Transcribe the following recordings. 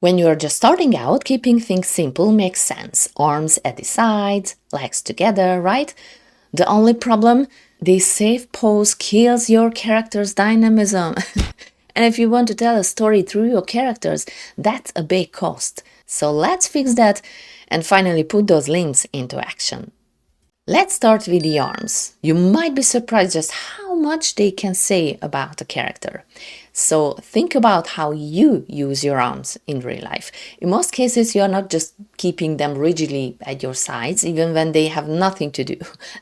When you're just starting out, keeping things simple makes sense. Arms at the sides, legs together, right? The only problem, this safe pose kills your character's dynamism. And if you want to tell a story through your characters, that's a big cost. So let's fix that and finally put those limbs into action. Let's start with the arms. You might be surprised just how much they can say about a character. So think about how you use your arms in real life. In most cases, you are not just keeping them rigidly at your sides, even when they have nothing to do.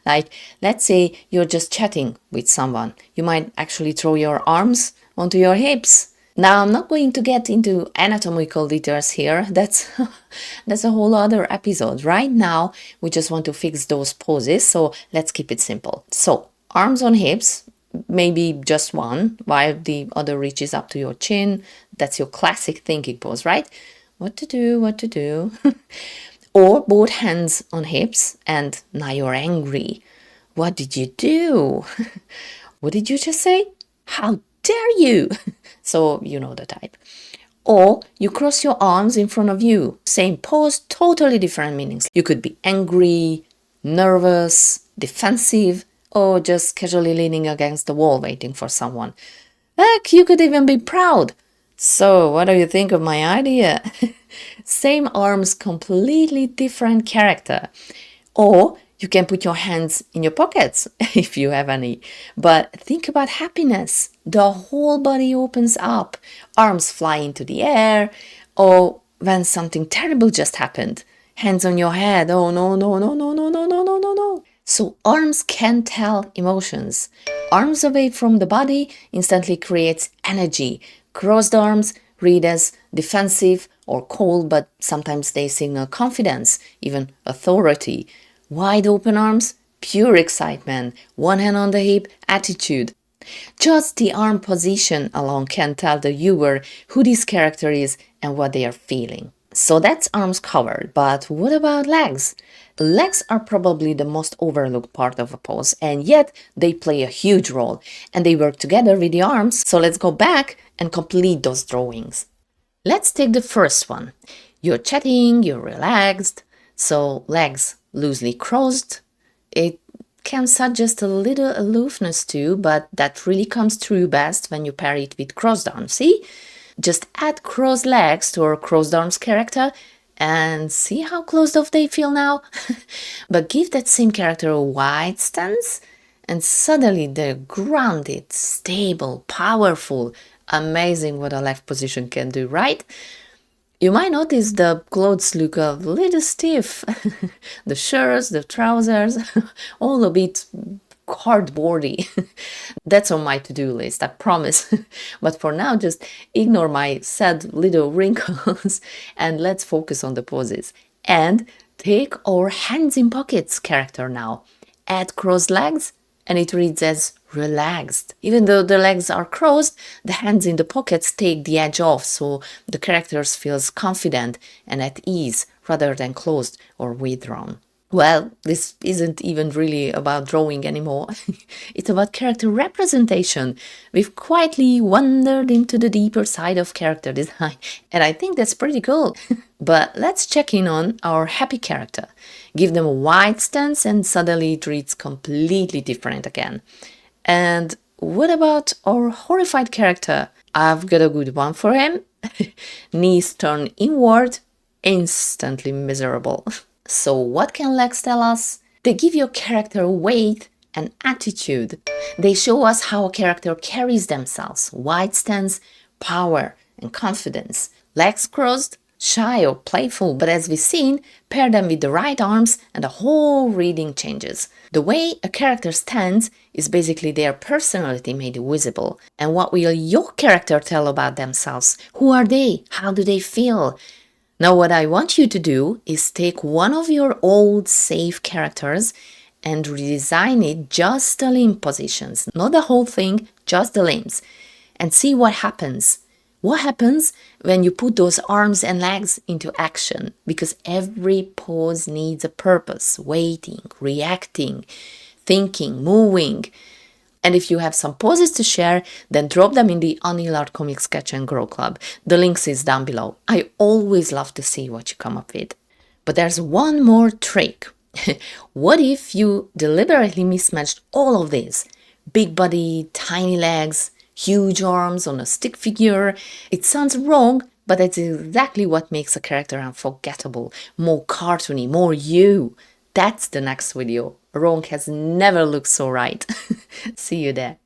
Like, let's say you're just chatting with someone. You might actually throw your arms onto your hips. Now, I'm not going to get into anatomical details here. That's a whole other episode. Right now, we just want to fix those poses, so let's keep it simple. So, arms on hips, maybe just one, while the other reaches up to your chin. That's your classic thinking pose, right? What to do? Or both hands on hips, and now you're angry. What did you do? What did you just say? How dare you? So you know the type. Or you cross your arms in front of you. Same pose, totally different meanings. You could be angry, nervous, defensive, or just casually leaning against the wall waiting for someone. Heck, you could even be proud. So what do you think of my idea? Same arms, completely different character. Or you can put your hands in your pockets if you have any. But think about happiness. The whole body opens up. Arms fly into the air. Or when something terrible just happened. Hands on your head. Oh no. So arms can tell emotions. Arms away from the body instantly creates energy. Crossed arms read as defensive or cold, but sometimes they signal confidence, even authority. Wide open arms, pure excitement. One hand on the hip, attitude. Just the arm position alone can tell the viewer who this character is and what they are feeling. So that's arms covered, but what about legs? Legs are probably the most overlooked part of a pose, and yet they play a huge role, and they work together with the arms, so let's go back and complete those drawings. Let's take the first one. You're chatting, you're relaxed, so legs loosely crossed. It can suggest a little aloofness too, but that really comes through best when you pair it with crossed arms, see? Just add crossed legs to our crossed arms character and see how closed off they feel now. But give that same character a wide stance and suddenly they're grounded, stable, powerful. Amazing what a left position can do, right? You might notice the clothes look a little stiff. The shirts, the trousers, all a bit cardboardy. That's on my to-do list, I promise. But for now, just ignore my sad little wrinkles and let's focus on the poses. And take our hands in pockets character now. Add crossed legs and it reads as relaxed. Even though the legs are crossed, the hands in the pockets take the edge off, so the character feels confident and at ease rather than closed or withdrawn. Well, this isn't even really about drawing anymore. It's about character representation. We've quietly wandered into the deeper side of character design, and I think that's pretty cool. But let's check in on our happy character. Give them a wide stance and suddenly it reads completely different again. And what about our horrified character? I've got a good one for him. Knees turn inward, instantly miserable. So what can legs tell us? They give your character weight and attitude. They show us how a character carries themselves. Wide stance, power and confidence. Legs crossed, shy or playful, but as we've seen, pair them with the right arms and the whole reading changes. The way a character stands is basically their personality made visible. And what will your character tell about themselves? Who are they? How do they feel? Now what I want you to do is take one of your old safe characters and redesign it just the limb positions, not the whole thing, just the limbs, and see what happens. What happens when you put those arms and legs into action? Because every pose needs a purpose, waiting, reacting, thinking, moving. And if you have some poses to share, then drop them in the AnillArtComics Sketch and Grow Club. The links is down below. I always love to see what you come up with. But there's one more trick. What if you deliberately mismatched all of these? Big body, tiny legs, huge arms on a stick figure. It sounds wrong, but that's exactly what makes a character unforgettable, more cartoony, more you. That's the next video. Wrong has never looked so right. See you there.